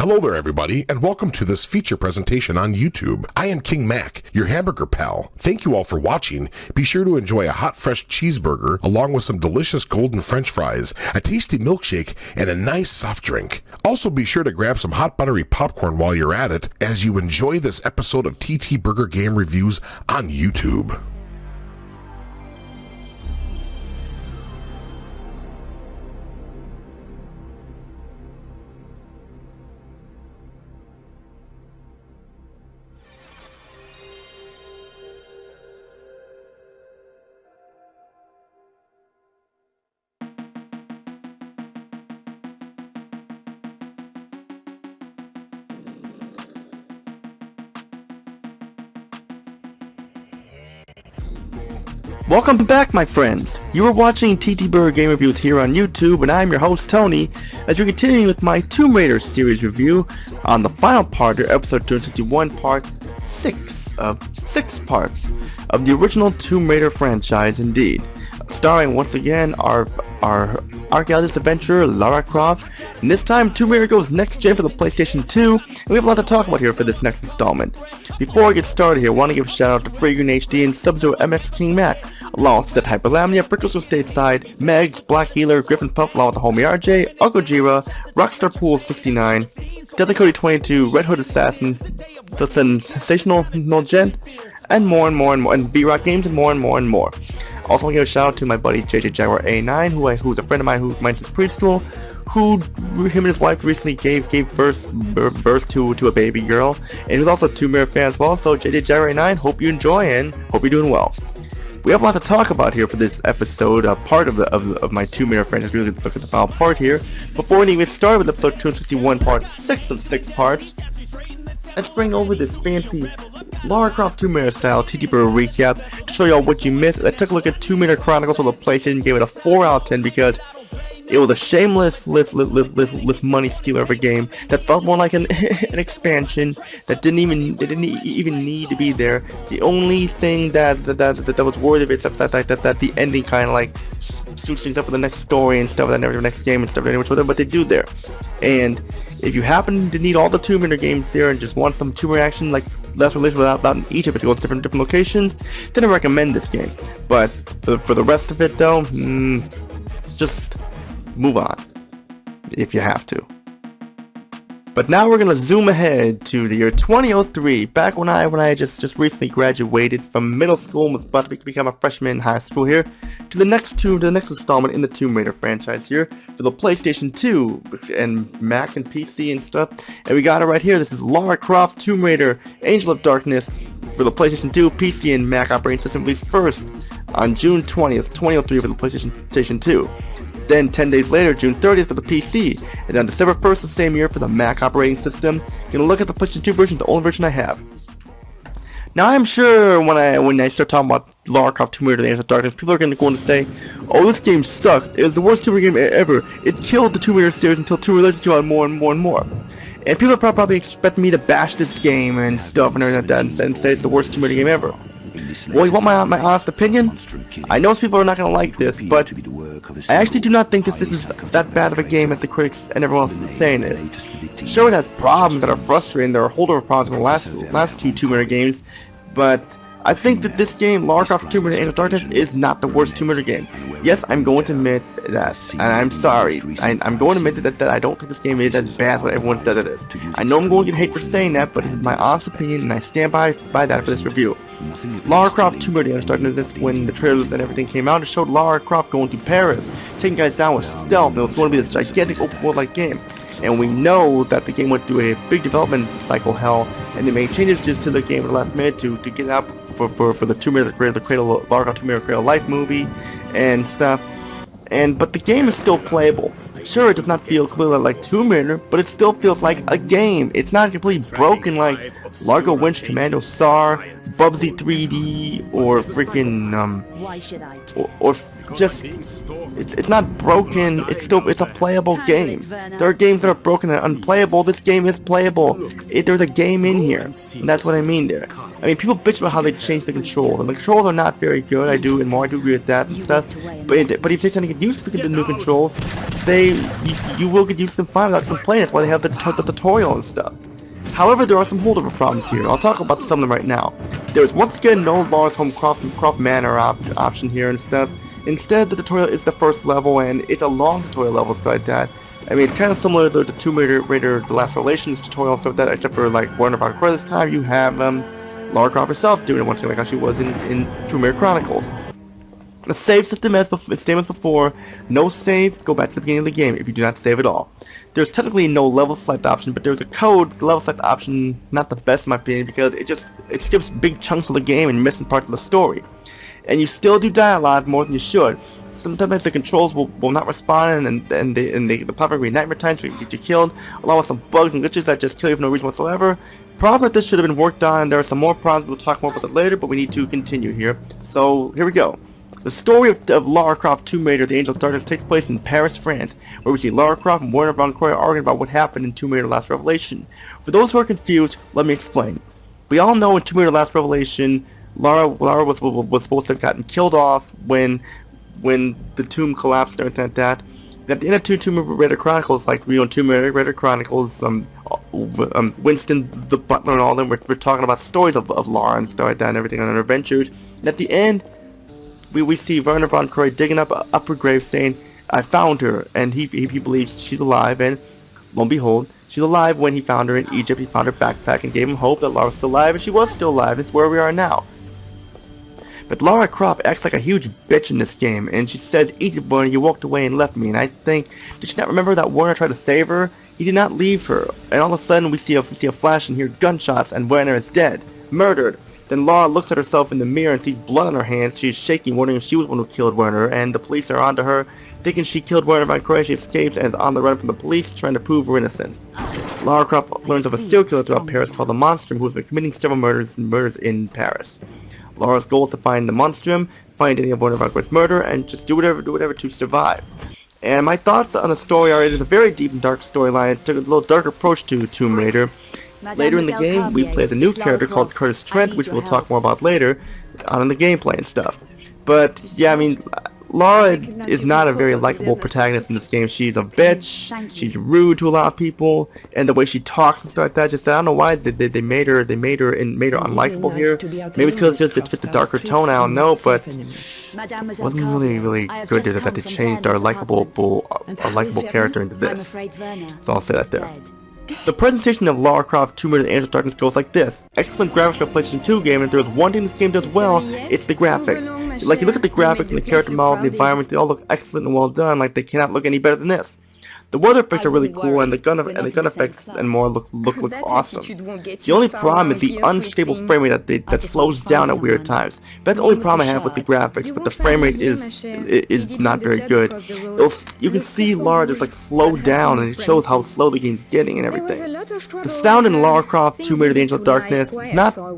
Hello there everybody, and welcome to this feature presentation on YouTube. I am King Mac, your hamburger pal. Thank you all for watching. Be sure to enjoy a hot fresh cheeseburger along with some delicious golden french fries, a tasty milkshake, and a nice soft drink. Also be sure to grab some hot buttery popcorn while you're at it as you enjoy this episode of TTBurger Game Reviews on YouTube. Welcome back, my friends. You are watching TTBurger Game Reviews here on YouTube, and I'm your host, Tony, as we're continuing with my Tomb Raider series review on the final part, or episode 261, part 6 of 6 parts of the original Tomb Raider franchise, indeed. Starring, once again, our archaeologist adventurer, Lara Croft, and this time Tomb Raider goes next gen for the PlayStation 2, and we have a lot to talk about here for this next installment. Before I get started here, I want to give a shout out to Fragrant HD and Sub-Zero MX King Mac, along with Seth Hyperlamnia, Prickles with Stateside, Megs, Black Healer, Griffin Puff, along with the homie RJ, Uncle Jira, Rockstar Pool 69, Desert Cody 22, Red Hood Assassin, The Sensational Gent, and more and more and more, and B-Rock Games, and more and more and more. Also, I want to give a shout out to my buddy JJ Jaguar A9, who's a friend of mine who's mine since preschool, who him and his wife recently gave birth to a baby girl, and he's also a Tomb Raider fan as well. So JJ Jaguar A9, hope you enjoy and hope you're doing well. We have a lot to talk about here for this episode, part of my Tomb Raider franchise. Really look at the final part here. Before we even start with episode 261, part 6 of 6 parts, let's bring over this fancy Lara Croft Tomb Raider style TTBurger recap to show y'all what you missed. I took a look at Tomb Raider Chronicles for the PlayStation, gave it a 4 out of 10 because it was a shameless money stealer of a game that felt more like an expansion that didn't even need to be there. The only thing that was worthy of it is that the ending kind of like suits things up for the next story and stuff, that never the next game and stuff, which what they do there. And if you happen to need all the Tomb Raider games there and just want some Tomb Raider action like less released without each of it to go to different locations, then I recommend this game. But for the rest of it though, just move on if you have to. But now we're gonna zoom ahead to the year 2003, back when I just recently graduated from middle school and was about to become a freshman in high school here, to the next installment in the Tomb Raider franchise here for the PlayStation 2 and Mac and PC and stuff. And we got it right here. This is Lara Croft Tomb Raider Angel of Darkness for the PlayStation 2, PC, and Mac operating system, released first on June 20th, 2003 for the PlayStation 2. Then 10 days later, June 30th for the PC, and on December 1st the same year for the Mac operating system. Gonna look at the PlayStation 2 version, the only version I have. Now I'm sure when I start talking about Lara Croft Tomb Raider: The Angel of Darkness, people are gonna go on to say, "Oh, this game sucks. It was the worst Tomb Raider game ever. It killed the Tomb Raider series until Tomb Raider came out more and more and more." And people probably expect me to bash this game and stuff and everything like that and say it's the worst Tomb Raider game ever. Well, you want my honest opinion? I know people are not going to like this, but I actually do not think this is that bad of a game as the critics and everyone else is saying it is. Sure, it has problems that are frustrating. There are holdover problems in the last two Tomb Raider games, but I think that this game, Lara Croft Tomb Raider: Angel of Darkness, is not the worst Tomb Raider game. Yes, I'm going to admit that, and I'm sorry. I'm going to admit that I don't think this game is as bad as what everyone says it is. I know I'm going to get hate for saying that, but it's my honest opinion, and I stand by that for this review. Lara Croft Tomb Raider: Angel of Darkness, when the trailers and everything came out, it showed Lara Croft going to Paris, taking guys down with stealth, and it was going to be this gigantic open world-like game. And we know that the game went through a big development cycle hell, and they made changes just to the game at the last minute to get it out for the Tomb Raider, the Cradle, Lara Croft Tomb Raider Cradle Life movie and stuff. But the game is still playable. Sure, it does not feel completely like Tomb Raider, but it still feels like a game. It's not completely broken like Largo Winch, Commando SAR, Bubsy 3D, or freaking or just it's not broken. It's a playable game. There are games that are broken and unplayable. This game is playable. There's a game in here, and that's what I mean there. I mean, people bitch about how they changed the controls, and the controls are not very good. I do agree with that and stuff. But if you take time to get used to the new controls, you will get used to them fine without complaining. That's why they have the tutorial and stuff. However, there are some holdover problems here. I'll talk about some of them right now. There is once again no Lara's Home Croft Manor option here and stuff. Instead, the tutorial is the first level, and it's a long tutorial level, stuff like that. I mean, it's kind of similar to the Tomb Raider The Last Revelations tutorial, stuff like that, except for like Werner von Croy this time, you have Lara Croft herself doing it once again, like how she was in Tomb Raider Chronicles. The save system is same as before. No save, go back to the beginning of the game if you do not save at all. There's technically no level select option, but there's a code, the level select option, not the best in my opinion, because it skips big chunks of the game and missing parts of the story. And you still do die a lot more than you should. Sometimes the controls will not respond, and the platform will be nightmare times so you can get you killed, along with some bugs and glitches that just kill you for no reason whatsoever. Probably this should have been worked on. There are some more problems, we'll talk more about that later, but we need to continue here. So, here we go. The story of Lara Croft Tomb Raider, The Angel of Darkness takes place in Paris, France, where we see Lara Croft and Werner von Croy arguing about what happened in Tomb Raider Last Revelation. For those who are confused, let me explain. We all know in Tomb Raider Last Revelation, Lara was supposed to have gotten killed off when the tomb collapsed and everything like that. And at the end of Tomb Raider Chronicles, like we on Tomb Raider Chronicles, Winston the Butler and all of them, we're talking about stories of Lara and stuff like that and everything on her adventures. And at the end, we see Werner von Croy digging up her grave saying, I found her, and he believes she's alive, and lo and behold, she's alive. When he found her in Egypt, he found her backpack and gave him hope that Lara was still alive, and she was still alive. It's where we are now. But Lara Croft acts like a huge bitch in this game, and she says, Egypt, Werner, you walked away and left me, and I think, did she not remember that Werner tried to save her? He did not leave her, and all of a sudden we see a flash and hear gunshots, and Werner is dead, murdered. Then Lara looks at herself in the mirror and sees blood on her hands. She is shaking, wondering if she was the one who killed Werner, and the police are onto her, thinking she killed Werner von Croy. She escapes and is on the run from the police, trying to prove her innocence. Lara Croft learns of a serial killer throughout Paris called the Monstrum, who has been committing several murders in Paris. Lara's goal is to find the Monstrum, find any of Werner von Croy's murder, and just do whatever to survive. And my thoughts on the story are, it is a very deep and dark storyline. It took a little dark approach to Tomb Raider. Later in the game, we play as a new character called Curtis Trent, which we'll talk more about later on in the gameplay and stuff. But, yeah, I mean, Lara is not a very likable protagonist in this game. She's a bitch, she's rude to a lot of people, and the way she talks and stuff like that, just, I don't know why they made her unlikable here. Maybe it's because it just fit the darker tone, I don't know, but it wasn't really good that they changed our likable character into this. So I'll say that there. The presentation of Lara Croft Tomb Raider: The Angel of Darkness goes like this. Excellent graphics for a PlayStation 2 game, and if there's one thing this game does well, it's the graphics. Like, you look at the graphics and the character models and the environments, they all look excellent and well done, like they cannot look any better than this. The weather effects are really cool, and the gun effects and more look awesome. The only problem is the unstable frame rate that slows down at weird times. That's the only problem I have with the graphics, but the frame rate is not very good. You can see Lara just like slow down, and it shows how slow the game's getting and everything. The sound in Lara Croft Tomb Raider: The Angel of Darkness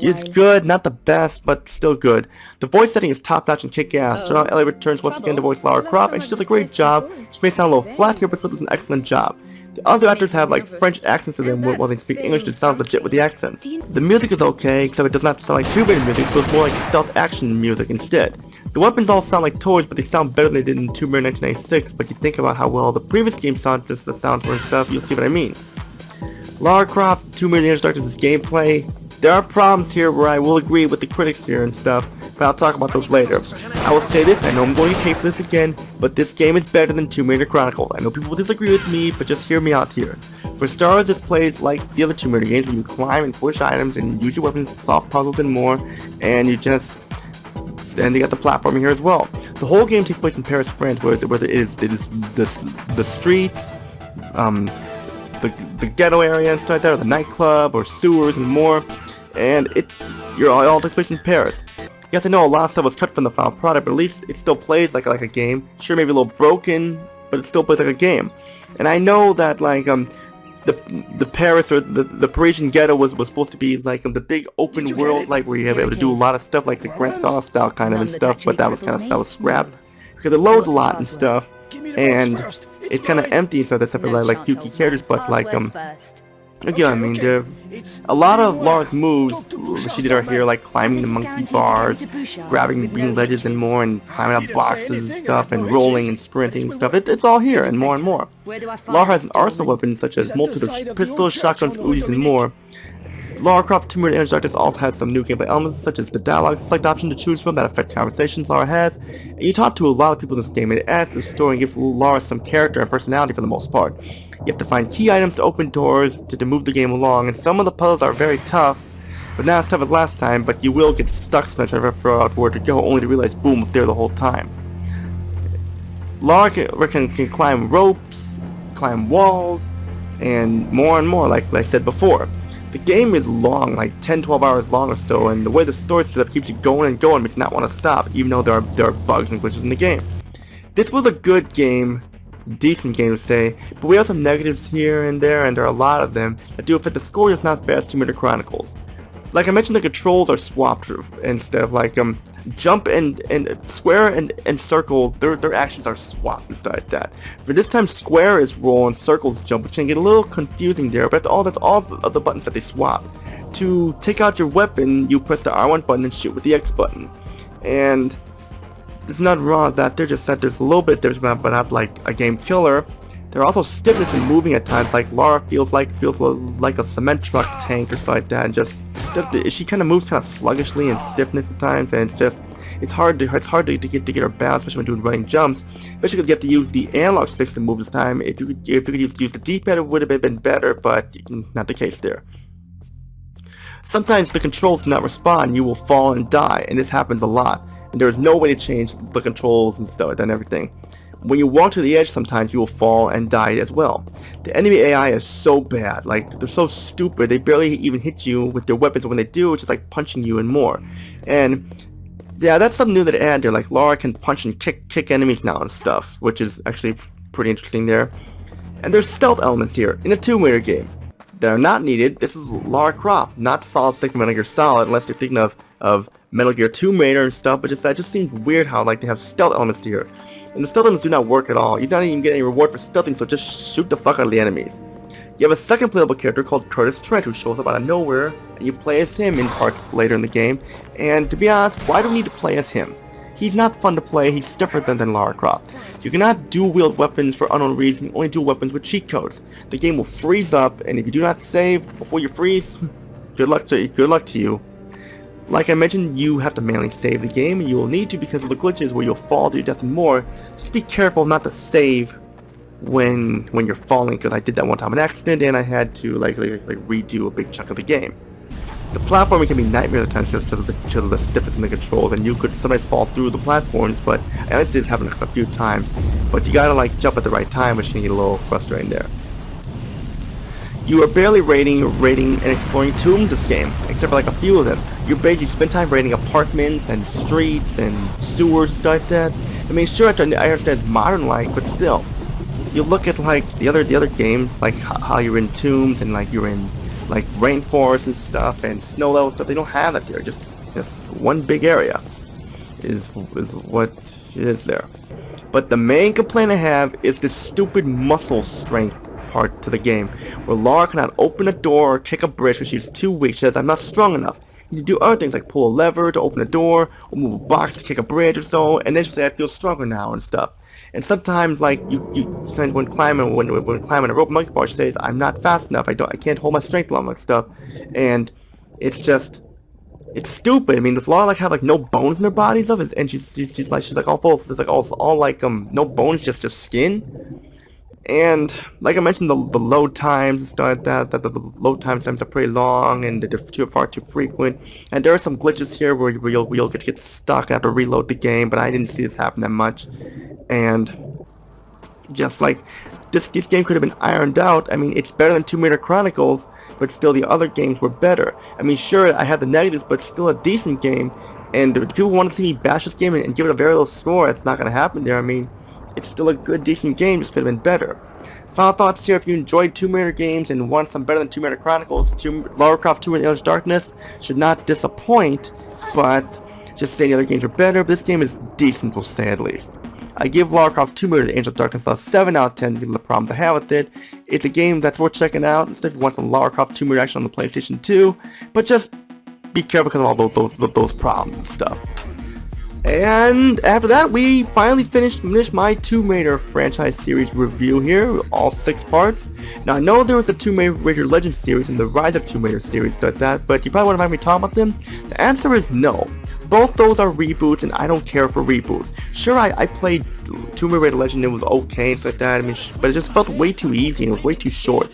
is good, not the best, but still good. The voice setting is top-notch and kick-ass. John Elliott returns once again to voice Lara Croft, and she does a great job. She may sound a little flat here, but still does an excellent job. The other actors have like French accents to them while they speak English. It sounds legit with the accents. The music is okay, except it does not sound like Tomb Raider music, so it's more like stealth action music instead. The weapons all sound like toys, but they sound better than they did in Tomb Raider 1996, but you think about how well the previous game sounded, just the sounds were and stuff, you'll see what I mean. Lara Croft Tomb Raider: The Angel of Darkness' gameplay. There are problems here where I will agree with the critics here and stuff, but I'll talk about those later. I will say this, I know I'm going to hate for this again, but this game is better than Tomb Raider Chronicles. I know people will disagree with me, but just hear me out here. For starters, this plays like the other Tomb Raider games, where you climb and push items and use your weapons to solve puzzles and more, and they got the platforming here as well. The whole game takes place in Paris, France, where it is the streets, the ghetto area and stuff like that, or the nightclub, or sewers and more, and you're all takes place in Paris. Yes, I know a lot of stuff was cut from the final product, but at least it still plays like a game. Sure, maybe a little broken, but it still plays like a game. And I know that like the Paris or the Parisian ghetto was supposed to be like the big open world, like where you have able to do a lot of stuff like the Grand Theft Auto style kind of and stuff, but that was scrapped because it loads a lot and stuff, and it's kind of empty and stuff except for like few key characters, but like You get what I mean? There, a lot of Lara's moves she did are here, like climbing the monkey bars, grabbing green ledges and more, and climbing up boxes and stuff, and rolling and sprinting and stuff. It's all here and more and more. Lara has an arsenal of weapons such as multiple pistols, shotguns, Uzis, and more. Lara Croft Tomb Raider Darkness also has some new gameplay elements such as the dialogue select option to choose from that affect conversations Lara has, and you talk to a lot of people in this game, and it adds to the story and gives Lara some character and personality for the most part. You have to find key items to open doors to move the game along, and some of the puzzles are very tough, but not as tough as last time, but you will get stuck sometimes trying to figure out where to go, only to realize boom, it's there the whole time. Lara can climb ropes, climb walls, and more, like I said before. The game is long, like 10-12 hours long or so, and the way the story's set up keeps you going and going, makes you not want to stop, even though there are bugs and glitches in the game. This was a good game, decent game to say, but we have some negatives here and there are a lot of them that do affect the score, just not as bad as Tomb Raider Chronicles. Like I mentioned, the controls are swapped instead of like jump and square and circle, their actions are swapped and stuff like that. For this time, square is roll and circle is jump, which can get a little confusing there, but that's all of the buttons that they swapped. To take out your weapon, you press the R1 button and shoot with the X button. And there's nothing wrong with that, they're just that there's a little bit different, but not like a game killer. There are also stiffness in moving at times, like Lara feels like a cement truck tank or something like that, and just she kind of moves kind of sluggishly and stiffness at times, and it's hard to get her balance, especially when doing running jumps. Especially because you have to use the analog sticks to move this time. If you could use the D-pad, it would have been better, but not the case there. Sometimes the controls do not respond, you will fall and die, and this happens a lot. And there is no way to change the controls and stuff and everything. When you walk to the edge, sometimes you will fall and die as well. The enemy AI is so bad, like they're so stupid, they barely even hit you with their weapons. When they do, it's just like punching you and more. And yeah, that's something new that they added there, like Lara can punch and kick enemies now and stuff, which is actually pretty interesting there. And there's stealth elements here in a Tomb Raider game that are not needed. This is Lara Croft, not Solid Snake Metal Gear Solid, unless you're thinking of Metal Gear Tomb Raider and stuff, but that just seems weird how like they have stealth elements here. And the stealth elements do not work at all. You don't even get any reward for stealthing, so just shoot the fuck out of the enemies. You have a second playable character called Curtis Trent who shows up out of nowhere, and you play as him in parts later in the game. And to be honest, why do we need to play as him? He's not fun to play, he's different than Lara Croft. You cannot dual-wield weapons for unknown reason, only dual weapons with cheat codes. The game will freeze up, and if you do not save before you freeze, good luck to you. Like I mentioned, you have to manually save the game, and you will need to because of the glitches where you'll fall to your death and more. Just be careful not to save when you're falling, because I did that one time on accident, and I had to like redo a big chunk of the game. The platforming can be nightmare at times just because of the stiffness in the controls, and you could sometimes fall through the platforms, but I see this happen a few times. But you gotta like jump at the right time, which can get a little frustrating there. You are barely raiding and exploring tombs this game, except for like a few of them. You spend time raiding apartments and streets and sewers, stuff like that. I mean, sure, I understand it's modern-like, but still. You look at like the other games, like how you're in tombs and like you're in like rainforests and stuff and snow level stuff. They don't have that there. Just one big area is what it is there. But the main complaint I have is the stupid muscle strength part to the game, where Lara cannot open a door or kick a bridge because she's too weak. She says, I'm not strong enough. You do other things like pull a lever to open a door, or move a box to kick a bridge or so, and then she'll say, I feel stronger now and stuff. And sometimes, like, sometimes when climbing a rope monkey bar, she says, I'm not fast enough, I can't hold my strength long and stuff. And it's stupid. I mean, does Lara like have like no bones in her body and stuff? And she's like all full, it's like all like no bones, just skin. And like I mentioned, the load times and stuff like that, the load times are pretty long and they're far too frequent. And there are some glitches here where you'll get stuck and have to reload the game, but I didn't see this happen that much. And just like this game could have been ironed out. I mean, it's better than Tomb Raider Chronicles, but still the other games were better. I mean, sure, I have the negatives, but still a decent game. And if people want to see me bash this game and give it a very low score, it's not going to happen there. I mean, it's still a good, decent game, just could have been better. Final thoughts here: if you enjoyed Tomb Raider games and want some better than Tomb Raider Chronicles, Lara Croft Tomb Raider Darkness should not disappoint, but just saying the other games are better, but this game is decent, we'll say at least. I give Lara Croft Tomb Raider: The Angel of Darkness a 7 out of 10 because of the problems I have with it. It's a game that's worth checking out, especially if you want some Lara Croft Tomb Raider action on the PlayStation 2, but just be careful because of all those problems and stuff. And after that, we finally finished my Tomb Raider franchise series review here, all 6 parts. Now, I know there was a Tomb Raider Legends series and the Rise of Tomb Raider series like that, but you probably want to have me talk about them? The answer is no. Both those are reboots, and I don't care for reboots. Sure, I played Tomb Raider Legend, it was okay and stuff like that, I mean, but it just felt way too easy and it was way too short.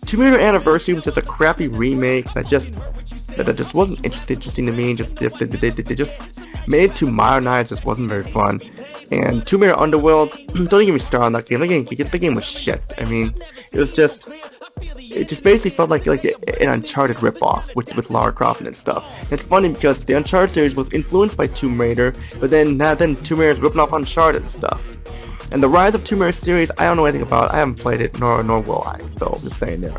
Tomb Raider Anniversary was just a crappy remake that just wasn't interesting to me. They just made it too modernized, just wasn't very fun. And Tomb Raider Underworld, don't get me started on that game. The game was shit. I mean, it just basically felt like an Uncharted ripoff with Lara Croft and stuff. And it's funny because the Uncharted series was influenced by Tomb Raider, but then Tomb Raider is ripping off Uncharted and stuff. And the Rise of Tomb Raider series, I don't know anything about it. I haven't played it, nor will I. So I'm just saying there.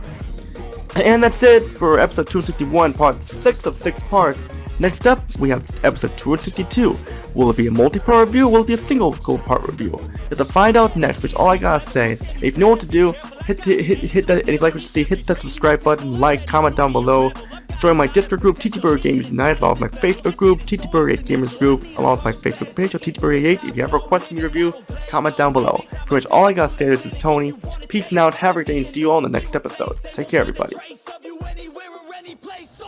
And that's it for episode 261, part 6 of 6 parts. Next up, we have episode 262. Will it be a multi-part review, or will it be a single part review? You have to find out next, which all I gotta say, if you know what to do, hit that, and if you like what you see, hit that subscribe button, like, comment down below. Join my Discord group, TTBurger Gamers United, along with my Facebook group, TTBurger 8 Gamers Group, along with my Facebook page, TTBurger 8. If you have requests for me to review, comment down below. Pretty much all I gotta say, this is Tony. Peace out, have a great day, and see you all in the next episode. Take care, everybody. Place